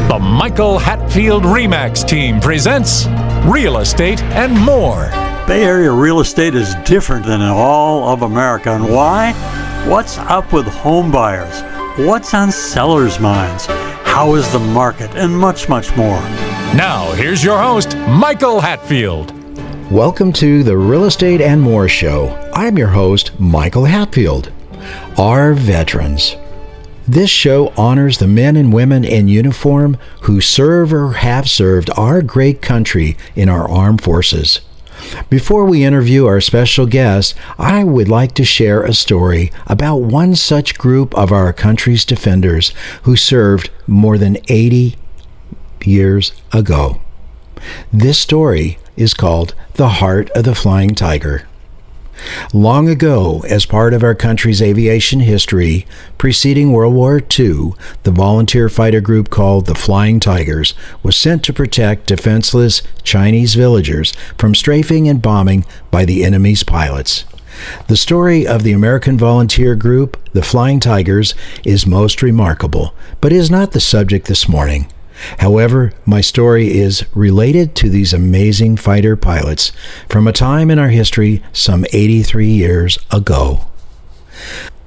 The Michael Hatfield Remax team presents Real Estate and More. Bay Area real estate is different than in all of America. And why? What's up with home buyers? What's on sellers' minds? How is the market? And much, much more. Now, here's your host, Michael Hatfield. Welcome to the Real Estate and More Show. I'm your host, Michael Hatfield. Our veterans. This show honors the men and women in uniform who serve or have served our great country in our armed forces. Before we interview our special guest, I would like to share a story about one such group of our country's defenders who served more than 80 years ago. This story is called The Heart of the Flying Tiger. Long ago, as part of our country's aviation history, preceding World War II, the volunteer fighter group called the Flying Tigers was sent to protect defenseless Chinese villagers from strafing and bombing by the enemy's pilots. The story of the American volunteer group, the Flying Tigers, is most remarkable, but is not the subject this morning. However, my story is related to these amazing fighter pilots from a time in our history some 83 years ago.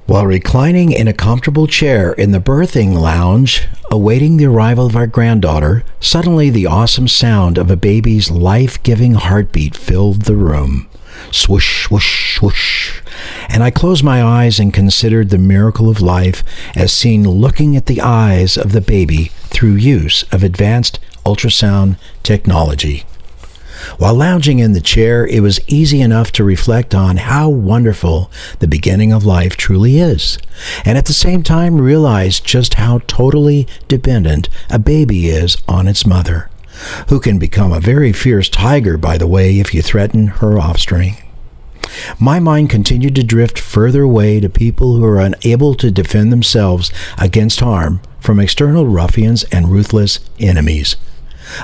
While reclining in a comfortable chair in the berthing lounge, awaiting the arrival of our granddaughter, suddenly the awesome sound of a baby's life-giving heartbeat filled the room. Swoosh, swoosh, swoosh. And I closed my eyes and considered the miracle of life as seen looking at the eyes of the baby through use of advanced ultrasound technology. While lounging in the chair, it was easy enough to reflect on how wonderful the beginning of life truly is, and at the same time realize just how totally dependent a baby is on its mother, who can become a very fierce tiger, by the way, if you threaten her offspring. My mind continued to drift further away to people who are unable to defend themselves against harm from external ruffians and ruthless enemies.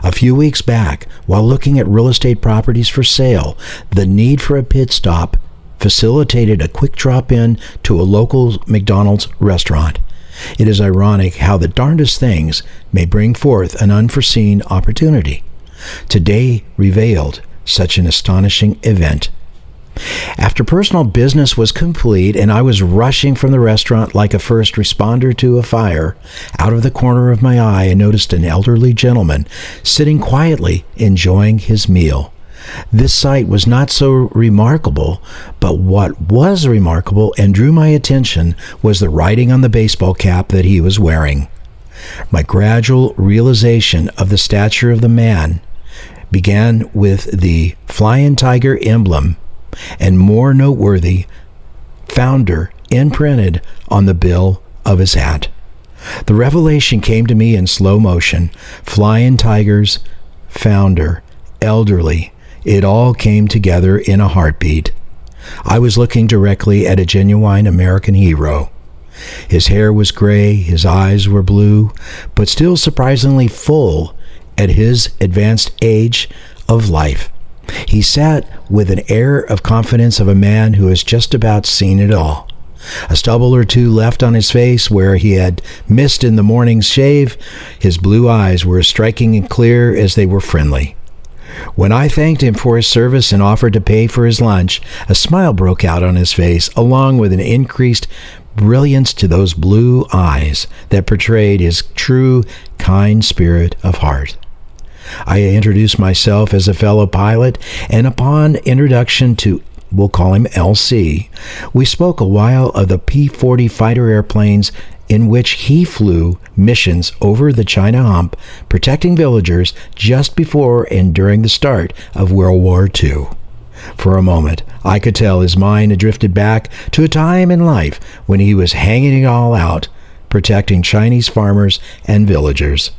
A few weeks back, while looking at real estate properties for sale, the need for a pit stop facilitated a quick drop-in to a local McDonald's restaurant. It is ironic how the darndest things may bring forth an unforeseen opportunity. Today revealed such an astonishing event. After personal business was complete and I was rushing from the restaurant like a first responder to a fire, out of the corner of my eye I noticed an elderly gentleman sitting quietly enjoying his meal. This sight was not so remarkable, but what was remarkable and drew my attention was the writing on the baseball cap that he was wearing. My gradual realization of the stature of the man began with the Flying Tiger emblem and, more noteworthy, founder imprinted on the bill of his hat. The revelation came to me in slow motion. Flying Tigers, founder, elderly, it all came together in a heartbeat. I was looking directly at a genuine American hero. His hair was gray, his eyes were blue, but still surprisingly full at his advanced age of life. He sat with an air of confidence of a man who has just about seen it all. A stubble or two left on his face where he had missed in the morning's shave, his blue eyes were as striking and clear as they were friendly. When I thanked him for his service and offered to pay for his lunch, a smile broke out on his face, along with an increased brilliance to those blue eyes that portrayed his true, kind spirit of heart. I introduced myself as a fellow pilot, and upon introduction to, we'll call him LC, we spoke a while of the P-40 fighter airplanes in which he flew missions over the China Hump, protecting villagers just before and during the start of World War II. For a moment, I could tell his mind had drifted back to a time in life when he was hanging it all out, protecting Chinese farmers and villagers.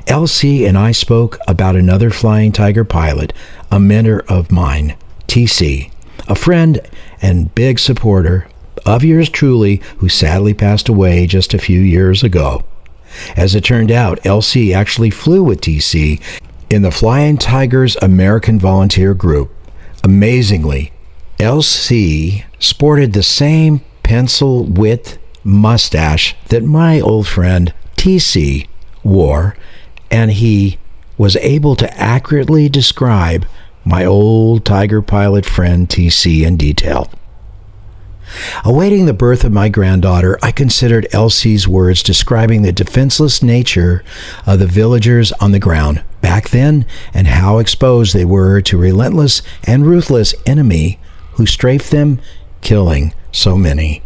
LC and I spoke about another Flying Tiger pilot, a mentor of mine, TC, a friend and big supporter of yours truly, who sadly passed away just a few years ago. As it turned out, LC actually flew with TC in the Flying Tigers American Volunteer Group. Amazingly, LC sported the same pencil-width mustache that my old friend TC war, and he was able to accurately describe my old Tiger pilot friend TC in detail. Awaiting the birth of my granddaughter, I considered Elsie's words describing the defenseless nature of the villagers on the ground back then and how exposed they were to relentless and ruthless enemy who strafed them, killing so many.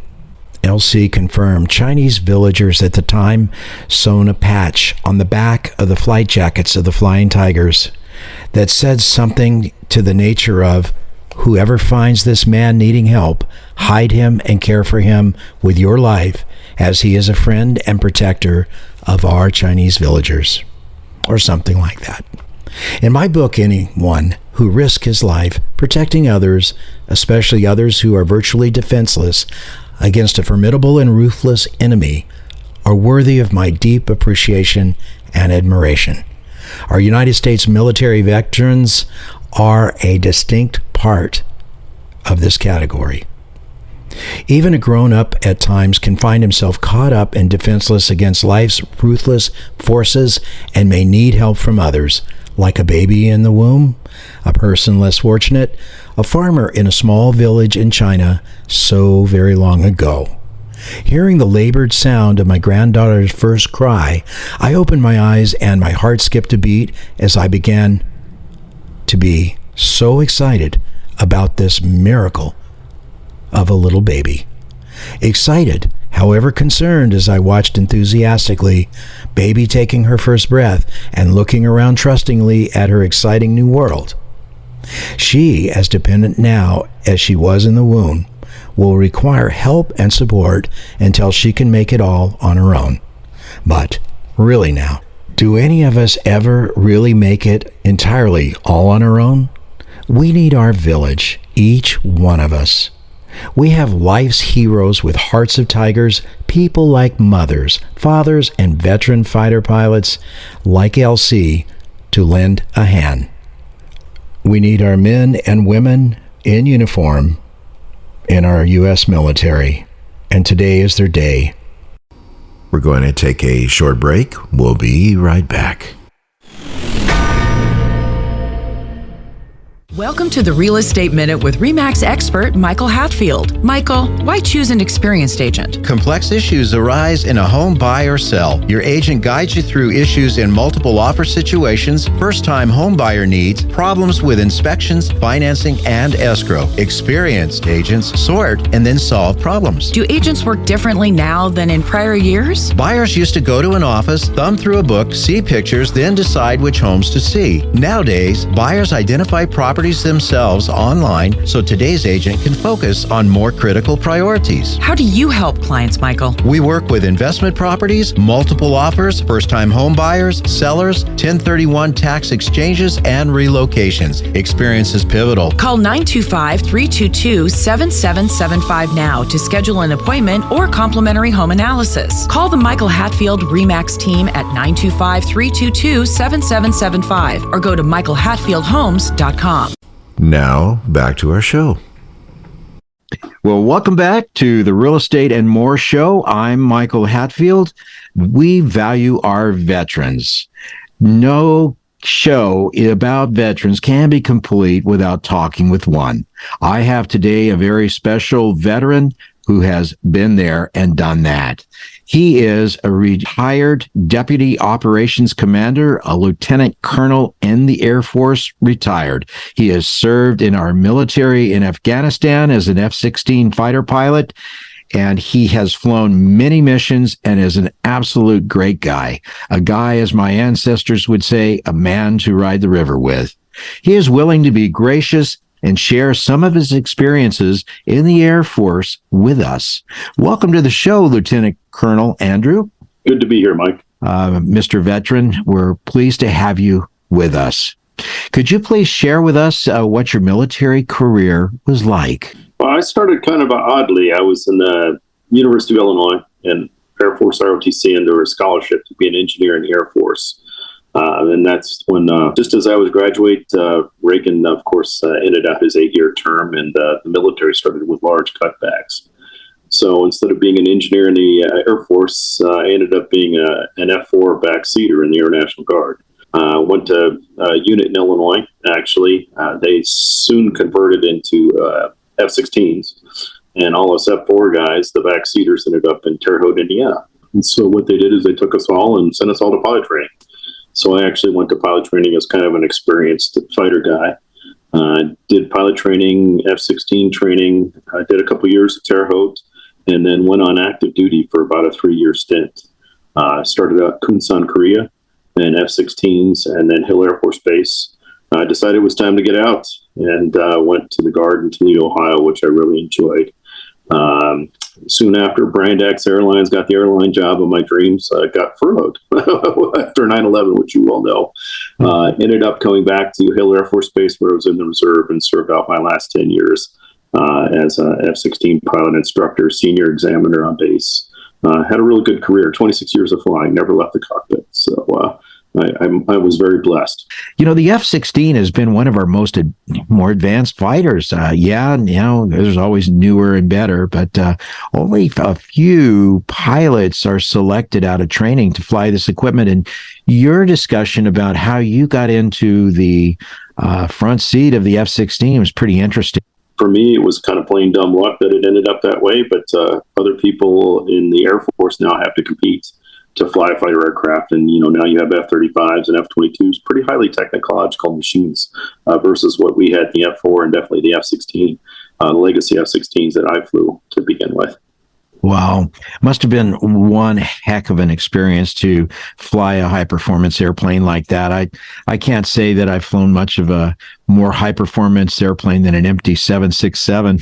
Elsie confirmed Chinese villagers at the time sewn a patch on the back of the flight jackets of the Flying Tigers that said something to the nature of, "Whoever finds this man needing help, hide him and care for him with your life, as he is a friend and protector of our Chinese villagers," or something like that. In my book, anyone who risks his life protecting others, especially others who are virtually defenseless against a formidable and ruthless enemy, are worthy of my deep appreciation and admiration. Our United States military veterans are a distinct part of this category. Even a grown-up at times can find himself caught up and defenseless against life's ruthless forces and may need help from others, like a baby in the womb, a person less fortunate, a farmer in a small village in China so very long ago. Hearing the labored sound of my granddaughter's first cry, I opened my eyes and my heart skipped a beat as I began to be so excited about this miracle of a little baby. Excited, however concerned, as I watched enthusiastically baby taking her first breath and looking around trustingly at her exciting new world. She, as dependent now as she was in the womb, will require help and support until she can make it all on her own. But really now, do any of us ever really make it entirely all on our own? We need our village, each one of us. We have life's heroes with hearts of tigers, people like mothers, fathers, and veteran fighter pilots like LC to lend a hand. We need our men and women in uniform in our U.S. military, and today is their day. We're going to take a short break. We'll be right back. Welcome to the Real Estate Minute with RE/MAX expert Michael Hatfield. Michael, why choose an experienced agent? Complex issues arise in a home buy or sell. Your agent guides you through issues in multiple offer situations, first-time home buyer needs, problems with inspections, financing, and escrow. Experienced agents sort and then solve problems. Do agents work differently now than in prior years? Buyers used to go to an office, thumb through a book, see pictures, then decide which homes to see. Nowadays, buyers identify properties themselves online so today's agent can focus on more critical priorities. How do you help clients, Michael? We work with investment properties, multiple offers, first-time home buyers, sellers, 1031 tax exchanges, and relocations. Experience is pivotal. Call 925-322-7775 now to schedule an appointment or complimentary home analysis. Call the Michael Hatfield RE/MAX team at 925-322-7775 or go to michaelhatfieldhomes.com. Now, back to our show. Well, welcome back to the Real Estate and More Show. I'm Michael Hatfield. We value our veterans. No show about veterans can be complete without talking with one. I have today a very special veteran who has been there and done that. He is a retired Deputy Operations Commander, a Lieutenant Colonel in the Air Force, retired. He has served in our military in Afghanistan as an F-16 fighter pilot, and he has flown many missions and is an absolute great guy. A guy, as my ancestors would say, a man to ride the river with. He is willing to be gracious and share some of his experiences in the Air Force with us. Welcome to the show, Lieutenant Colonel Andrew. Good to be here, Mike. Mr. Veteran, we're pleased to have you with us. Could you please share with us what your military career was like? Well, I started kind of oddly. I was in the University of Illinois and Air Force ROTC under a scholarship to be an engineer in the Air Force. And that's when, just as I was graduate, Reagan, of course, ended up his 8-year term, and the military started with large cutbacks. So instead of being an engineer in the Air Force, I ended up being an F4 backseater in the Air National Guard. Went to a unit in Illinois, actually. They soon converted into F-16s. And all us F4 guys, the backseaters, ended up in Terre Haute, Indiana. And so what they did is they took us all and sent us all to pilot training. So I actually went to pilot training as kind of an experienced fighter guy. Did pilot training, F-16 training. I did a couple years at Terre Haute, and then went on active duty for about a 3-year stint. Started out Kunsan, Korea, then F-16s, and then Hill Air Force Base. I decided it was time to get out, and went to the Guard in Toledo, Ohio, which I really enjoyed. Soon after, Brand X Airlines got the airline job of my dreams. I got furloughed after 9/11, which you all know. Ended up coming back to Hill Air Force Base, where I was in the reserve, and served out my last 10 years as a F-16 pilot instructor, senior examiner on base. Had a really good career, 26 years of flying, never left the cockpit. So I was very blessed. You know, the F-16 has been one of our more advanced fighters. There's always newer and better, but only a few pilots are selected out of training to fly this equipment. And your discussion about how you got into the front seat of the F-16 was pretty interesting. For me, it was kind of plain dumb luck that it ended up that way, but other people in the Air Force now have to compete to fly fighter aircraft, and now you have F-35s and F-22s, pretty highly technological machines versus what we had in the F-4 and definitely the F-16, legacy F-16s that I flew to begin with. Wow. Must have been one heck of an experience to fly a high-performance airplane like that. I can't say that I've flown much of a more high-performance airplane than an empty 767.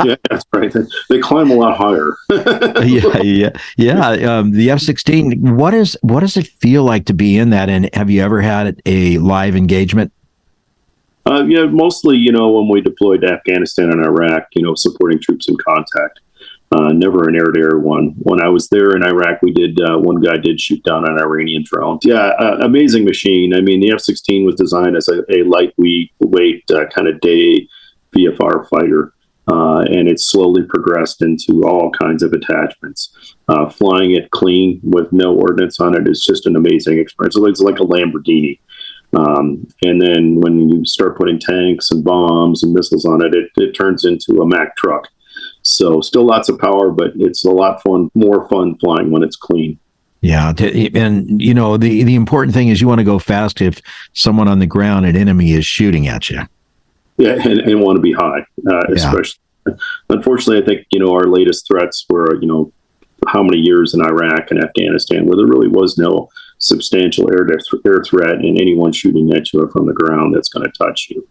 Yeah, that's right. They climb a lot higher. Yeah. The F-16, what does it feel like to be in that? And have you ever had a live engagement? Mostly, when we deployed to Afghanistan and Iraq, supporting troops in contact. Never an air-to-air one. When I was there in Iraq, we did, one guy did shoot down an Iranian drone. Yeah, amazing machine. I mean, the F-16 was designed as a lightweight kind of day VFR fighter, and it slowly progressed into all kinds of attachments. Flying it clean with no ordnance on it is just an amazing experience. It's like a Lamborghini. And then when you start putting tanks and bombs and missiles on it, it turns into a Mack truck. So still lots of power, but it's a lot more fun flying when it's clean. Yeah. And, the important thing is you want to go fast if someone on the ground, an enemy, is shooting at you. Yeah, and want to be high, especially. Unfortunately, I think, our latest threats were, how many years in Iraq and Afghanistan where there really was no substantial air threat and anyone shooting at you from the ground that's going to touch you.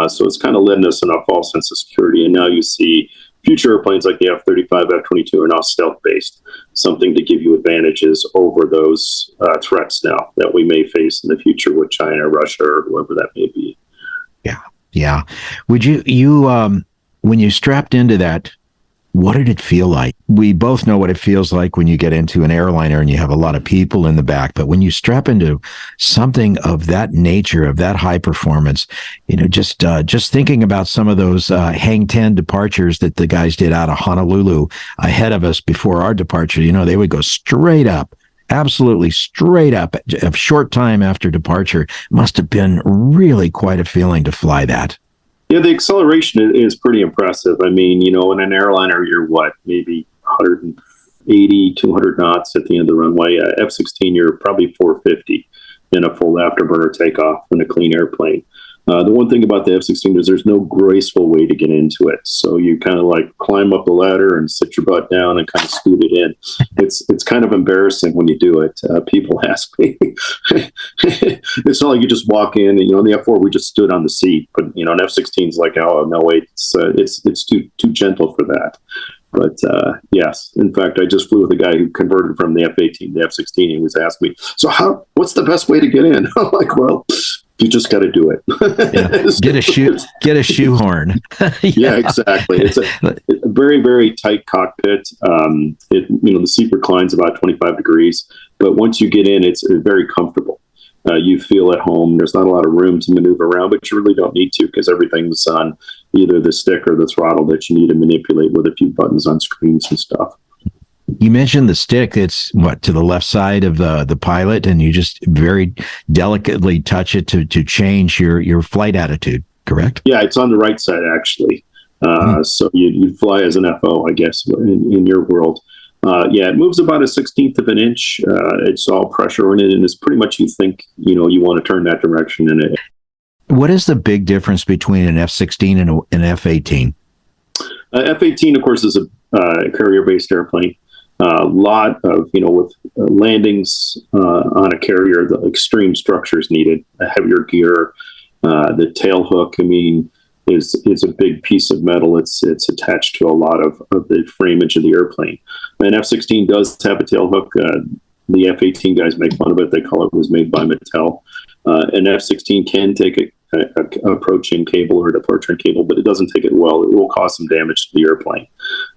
So it's kind of led us in a false sense of security. And now you see future airplanes like the F-35, F-22 are now stealth-based, something to give you advantages over those threats now that we may face in the future with China, Russia, or whoever that may be. Yeah. Would you when you strapped into that, what did it feel like? We both know what it feels like when you get into an airliner and you have a lot of people in the back, but when you strap into something of that nature, of that high performance, just thinking about some of those Hang 10 departures that the guys did out of Honolulu ahead of us before our departure, they would go straight up, absolutely straight up a short time after departure. Must have been really quite a feeling to fly that. Yeah, the acceleration is pretty impressive. I mean, in an airliner, you're maybe 180, 200 knots at the end of the runway. F-16, you're probably 450 in a full afterburner takeoff in a clean airplane. The one thing about the F-16 is there's no graceful way to get into it. So you kind of like climb up the ladder and sit your butt down and kind of scoot it in. It's kind of embarrassing when you do it. People ask me. It's not like you just walk in and, in the F4, we just stood on the seat. But, an F-16 is like, oh, no, wait, it's too gentle for that. But yes, in fact, I just flew with a guy who converted from the F-18 to the F-16. And he was asking me, so what's the best way to get in? I'm like, well, you just got to do it. Get a shoehorn. Yeah, exactly. It's a very, very tight cockpit. The seat reclines about 25 degrees, but once you get in, it's very comfortable. You feel at home. There's not a lot of room to maneuver around, but you really don't need to, because everything's on either the stick or the throttle that you need to manipulate with a few buttons on screens and stuff. You mentioned the stick. It's to the left side of the pilot, and you just very delicately touch it to change your flight attitude, correct? Yeah, it's on the right side, actually. So you fly as an FO, I guess, in your world. Yeah, it moves about a 1/16 of an inch. It's all pressure in it, and it's pretty much you think, you want to turn that direction in it. What is the big difference between an F-16 and an F-18? F-18, of course, is a carrier-based airplane. A lot of, with landings on a carrier, the extreme structures needed, a heavier gear, the tail hook, is a big piece of metal. It's attached to a lot of the framage of the airplane. An F-16 does have a tail hook. The F-18 guys make fun of it. They call it was made by Mattel. An F-16 can take a approach-in cable or departure-in cable, but it doesn't take it well. It will cause some damage to the airplane.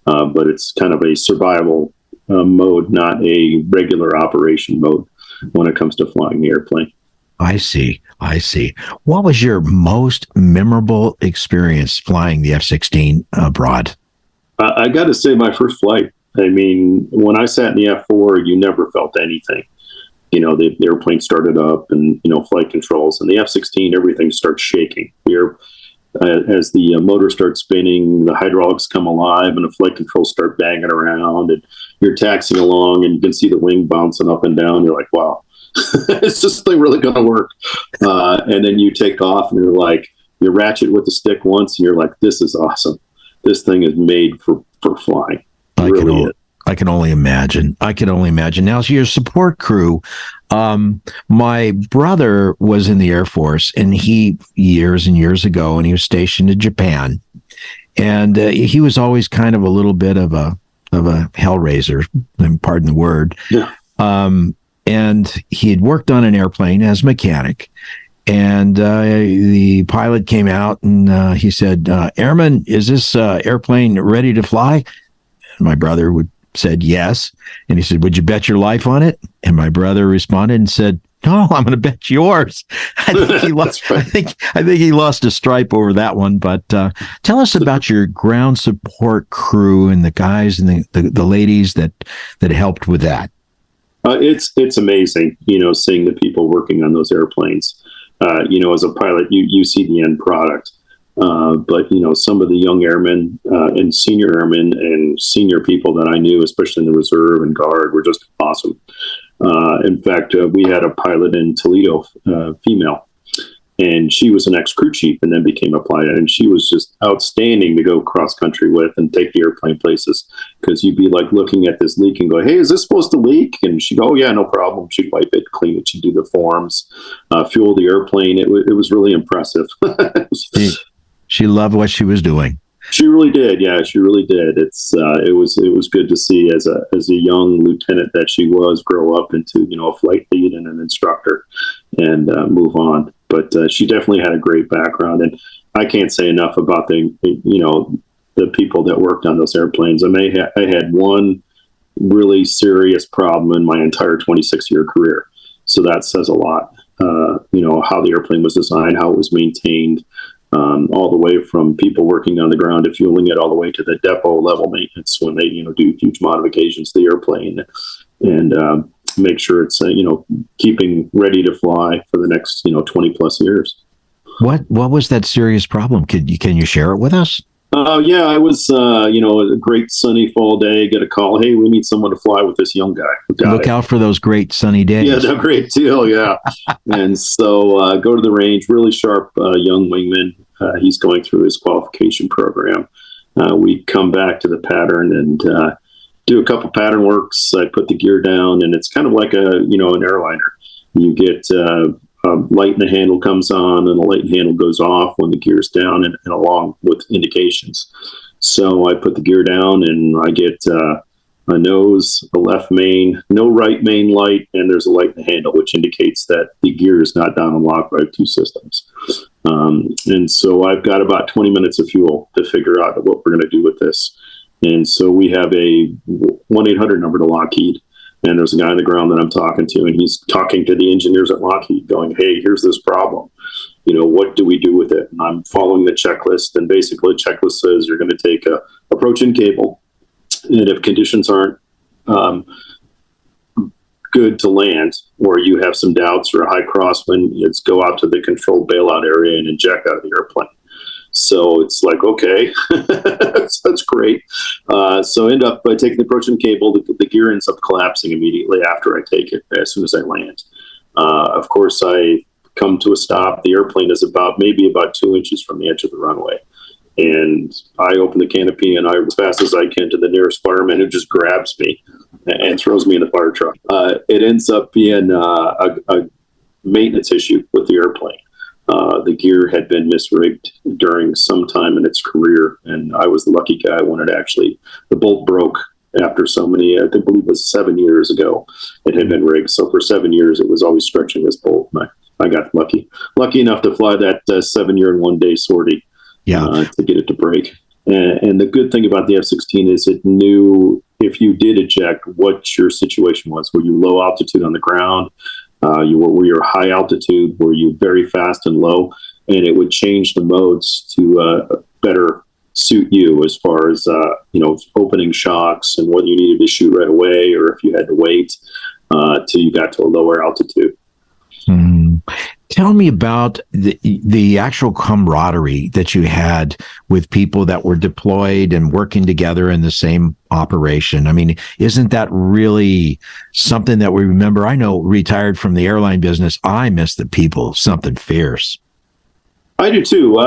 But it's kind of a survival mode, not a regular operation mode when it comes to flying the airplane. I see. What was your most memorable experience flying the F-16 abroad? I got to say, my first flight. When I sat in the F4, you never felt anything. The airplane started up and, flight controls. And the F-16, everything starts shaking. As the motor starts spinning, the hydraulics come alive and the flight controls start banging around. And you're taxiing along and you can see the wing bouncing up and down. You're like, wow. Is this thing really going to work? And then you take off and you're like, you ratchet with the stick once and you're like, this is awesome. This thing is made for flying. I can only imagine. Now, your support crew, my brother was in the Air Force, and he, years and years ago, and he was stationed in Japan. And he was always kind of a little bit of a hellraiser, pardon the word. Yeah. And he had worked on an airplane as mechanic. And the pilot came out and he said, Airman, is this airplane ready to fly? And my brother said yes. And he said, would you bet your life on it? And my brother responded and said, no, I'm going to bet yours. I think he lost. I think he lost a stripe over that one. But tell us about your ground support crew and the guys and the ladies that helped with that. It's amazing, seeing the people working on those airplanes. As a pilot, you see the end product. But some of the young airmen and senior airmen and senior people that I knew, especially in the reserve and guard, were just awesome. In fact, we had a pilot in Toledo, female, and she was an ex-crew chief and then became a pilot. And she was just outstanding to go cross country with and take the airplane places, because you'd be like looking at this leak and go, hey, is this supposed to leak? And she'd go, oh, yeah, no problem. She'd wipe it, clean it. She'd do the forms, fuel the airplane. It was really impressive. She loved what she was doing. She really did. Yeah, she really did. It was good to see as a young lieutenant that she was grow up into, a flight lead and an instructor and move on. But she definitely had a great background, and I can't say enough about the people that worked on those airplanes. I had one really serious problem in my entire 26-year career. So that says a lot. How the airplane was designed, how it was maintained, all the way from people working on the ground to fueling it, all the way to the depot level maintenance when they, do huge modifications to the airplane and make sure it's, keeping ready to fly for the next, 20 plus years. What was that serious problem? Can you share it with us? Yeah, I was, a great sunny fall day, get a call. Hey, we need someone to fly with this young guy. Look out for those great sunny days. Yeah, no, great deal. Yeah. And so go to the range, really sharp young wingman. He's going through his qualification program. We come back to the pattern and do a couple pattern works. I put the gear down, and it's kind of like an airliner. You get a light in the handle comes on, and the light in the handle goes off when the gear's down, and along with indications. So I put the gear down, and I get a nose, a left main, no right main light, and there's a light in the handle, which indicates that the gear is not down and locked. I have two systems. And so I've got about 20 minutes of fuel to figure out what we're going to do with this. And so we have a 1-800 number to Lockheed. And there's a guy on the ground that I'm talking to, and he's talking to the engineers at Lockheed going, hey, here's this problem. What do we do with it? And I'm following the checklist. And basically the checklist says you're going to take a approach-in cable. And if conditions aren't good to land, or you have some doubts or a high crosswind, it's go out to the controlled bailout area and inject out of the airplane. So it's like, okay, that's great. So I end up by taking the approach-in cable, the gear ends up collapsing immediately after I take it, as soon as I land. Of course, I come to a stop. The airplane is maybe about 2 inches from the edge of the runway. And I open the canopy and as fast as I can to the nearest fireman, who just grabs me and throws me in the fire truck. It ends up being a maintenance issue with the airplane. The gear had been misrigged during some time in its career, and I was the lucky guy when the bolt broke after so many, I believe it was 7 years ago, it had been rigged. So for 7 years, it was always stretching this bolt. I got lucky enough to fly that 7 year and 1 day sortie to get it to break. And the good thing about the F-16 is it knew if you did eject what your situation was. Were you low altitude on the ground? Were you high altitude? Were you very fast and low? And it would change the modes to better suit you as far as opening shocks and what you needed to shoot right away, or if you had to wait till you got to a lower altitude. Tell me about the actual camaraderie that you had with people that were deployed and working together in the same operation. I mean, isn't that really something that we remember? I know, retired from the airline business, I miss the people, something fierce. I do too,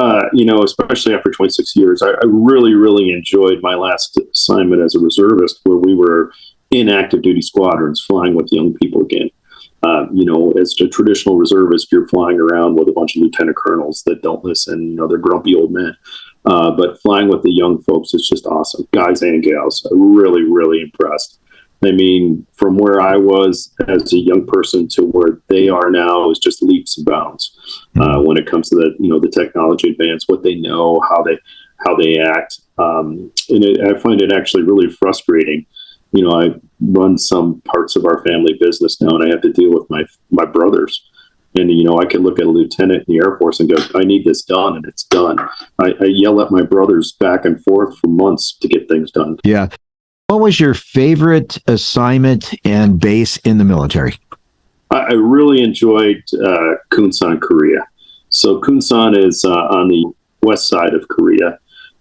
especially after 26 years. I really, really enjoyed my last assignment as a reservist, where we were in active duty squadrons flying with young people again. As a traditional reservist, you're flying around with a bunch of lieutenant colonels that don't listen. They're grumpy old men. But flying with the young folks is just awesome. Guys and gals. I'm really, really impressed. I mean, from where I was as a young person to where they are now is just leaps and bounds when it comes to the technology advance, what they know, how they act. I find it actually really frustrating. I run some parts of our family business now, and I have to deal with my brothers. And, I can look at a lieutenant in the Air Force and go, I need this done, and it's done. I yell at my brothers back and forth for months to get things done. Yeah. What was your favorite assignment and base in the military? I really enjoyed Kunsan, Korea. So Kunsan is on the west side of Korea,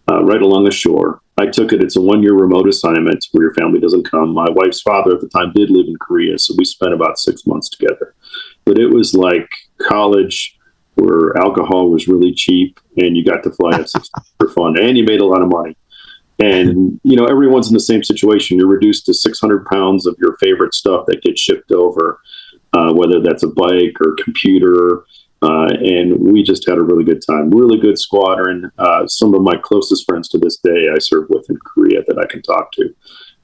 right along the shore. I took it. It's a 1 year remote assignment where your family doesn't come. My wife's father at the time did live in Korea, so we spent about 6 months together. But it was like college where alcohol was really cheap and you got to fly F-16 for fun and you made a lot of money. And, everyone's in the same situation. You're reduced to 600 pounds of your favorite stuff that gets shipped over, whether that's a bike or computer. And we just had a really good time. Really good squadron. Some of my closest friends to this day I served with in Korea that I can talk to.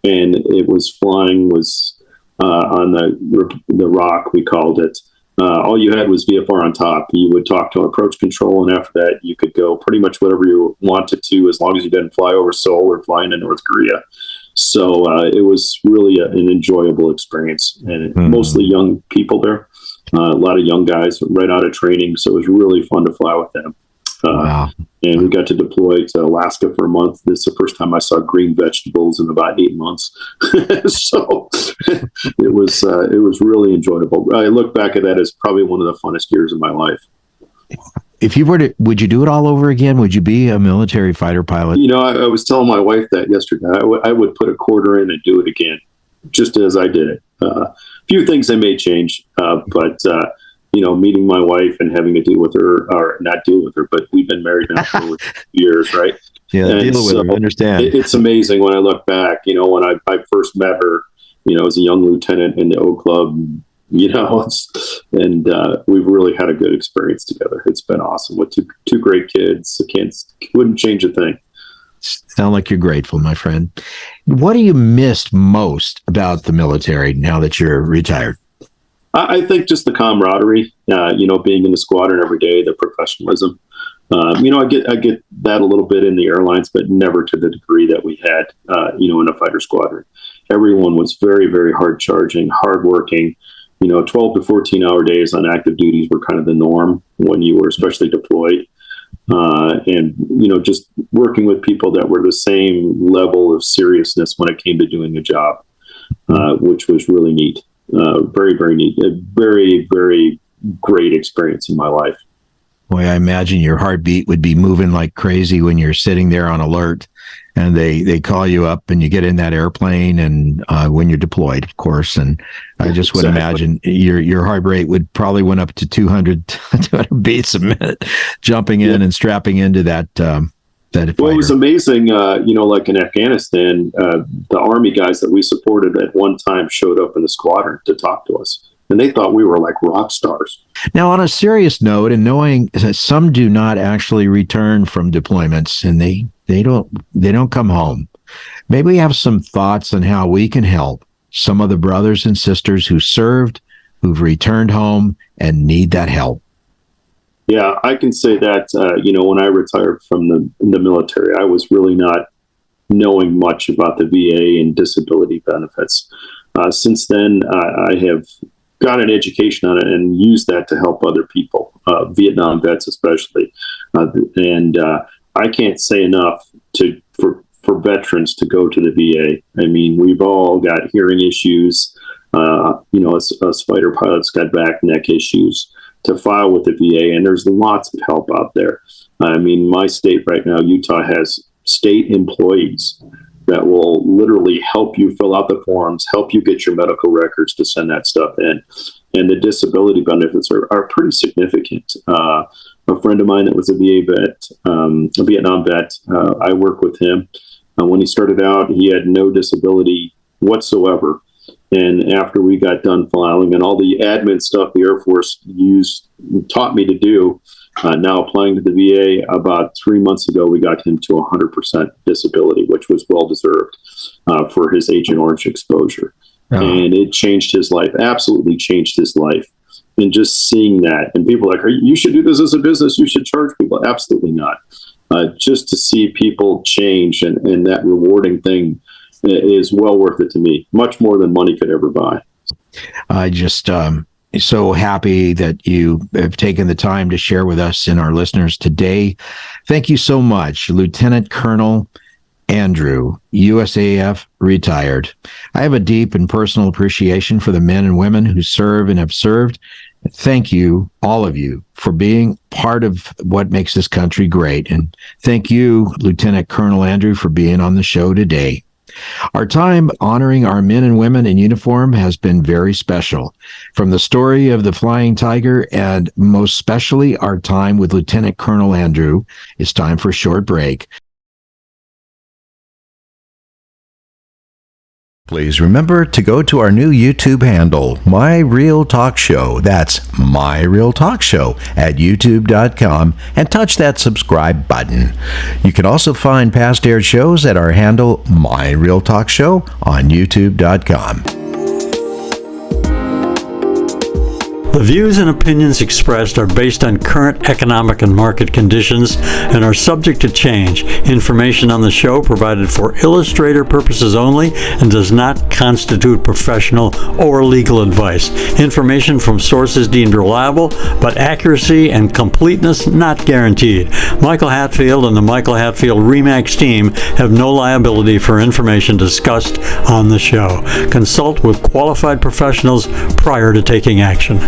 And it was flying on the rock, we called it. All you had was VFR on top. You would talk to approach control, and after that, you could go pretty much whatever you wanted to, as long as you didn't fly over Seoul or fly into North Korea. So it was really an enjoyable experience, and mostly young people there. A lot of young guys right out of training, so it was really fun to fly with them. Wow. And we got to deploy to Alaska for a month. This is the first time I saw green vegetables in about 8 months. So it was really enjoyable. I look back at that as probably one of the funnest years of my life. If you were to, would you do it all over again? Would you be a military fighter pilot? I was telling my wife that yesterday. I would put a quarter in and do it again, just as I did it. A few things I may change, but meeting my wife and having to deal with her, or not deal with her, but we've been married now for over years, right? Yeah, and deal with her. I understand. It's amazing when I look back. When I first met her, as a young lieutenant in the O Club. We've really had a good experience together. It's been awesome with two great kids. Wouldn't change a thing. Sound like you're grateful, my friend. What do you miss most about the military now that you're retired? I think just the camaraderie, being in the squadron every day, the professionalism. I get that a little bit in the airlines, but never to the degree that we had, in a fighter squadron. Everyone was very, very hard charging, hardworking. 12 to 14 hour days on active duties were kind of the norm when you were especially deployed. And just working with people that were the same level of seriousness when it came to doing a job, which was really neat. Very, very neat. A very, very great experience in my life. Boy, I imagine your heartbeat would be moving like crazy when you're sitting there on alert and they call you up and you get in that airplane and when you're deployed, of course. And I just would imagine your heart rate would probably went up to 200 beats a minute, jumping in and strapping into that fighter. Well, it was amazing, like in Afghanistan, the Army guys that we supported at one time showed up in the squadron to talk to us. And they thought we were like rock stars. Now, on a serious note, and knowing that some do not actually return from deployments and they don't come home, maybe we have some thoughts on how we can help some of the brothers and sisters who served, who've returned home and need that help. Yeah, I can say that, when I retired from the military, I was really not knowing much about the VA and disability benefits. Since then, I have got an education on it and used that to help other people, Vietnam vets especially. I can't say enough for veterans to go to the VA. I mean, we've all got hearing issues. Us fighter pilots got back, neck issues. To file with the VA, and there's lots of help out there. I mean, my state right now, Utah, has state employees that will literally help you fill out the forms, help you get your medical records to send that stuff in. And the disability benefits are pretty significant. A friend of mine that was a VA vet, a Vietnam vet, I work with him. When he started out, he had no disability whatsoever. And after we got done filing and all the admin stuff the Air Force taught me to do, now applying to the VA, about 3 months ago, we got him to 100% disability, which was well-deserved for his Agent Orange exposure. Oh. And it changed his life, absolutely changed his life. And just seeing that, and people are like, you should do this as a business, you should charge people. Absolutely not. Just to see people change and that rewarding thing is well worth it to me, much more than money could ever buy. I just so happy that you have taken the time to share with us and our listeners today. Thank you so much, Lieutenant Colonel Andrew, USAF retired. I have a deep and personal appreciation for the men and women who serve and have served. Thank you, all of you, for being part of what makes this country great. And thank you, Lieutenant Colonel Andrew, for being on the show today. Our time honoring our men and women in uniform has been very special. From the story of the Flying Tiger and most especially our time with Lieutenant Colonel Andrew, it's time for a short break. Please remember to go to our new YouTube handle, My Real Talk Show. That's My Real Talk Show at youtube.com and touch that subscribe button. You can also find past aired shows at our handle, My Real Talk Show on youtube.com. The views and opinions expressed are based on current economic and market conditions and are subject to change. Information on the show provided for illustrator purposes only and does not constitute professional or legal advice. Information from sources deemed reliable, but accuracy and completeness not guaranteed. Michael Hatfield and the Michael Hatfield RE/MAX team have no liability for information discussed on the show. Consult with qualified professionals prior to taking action.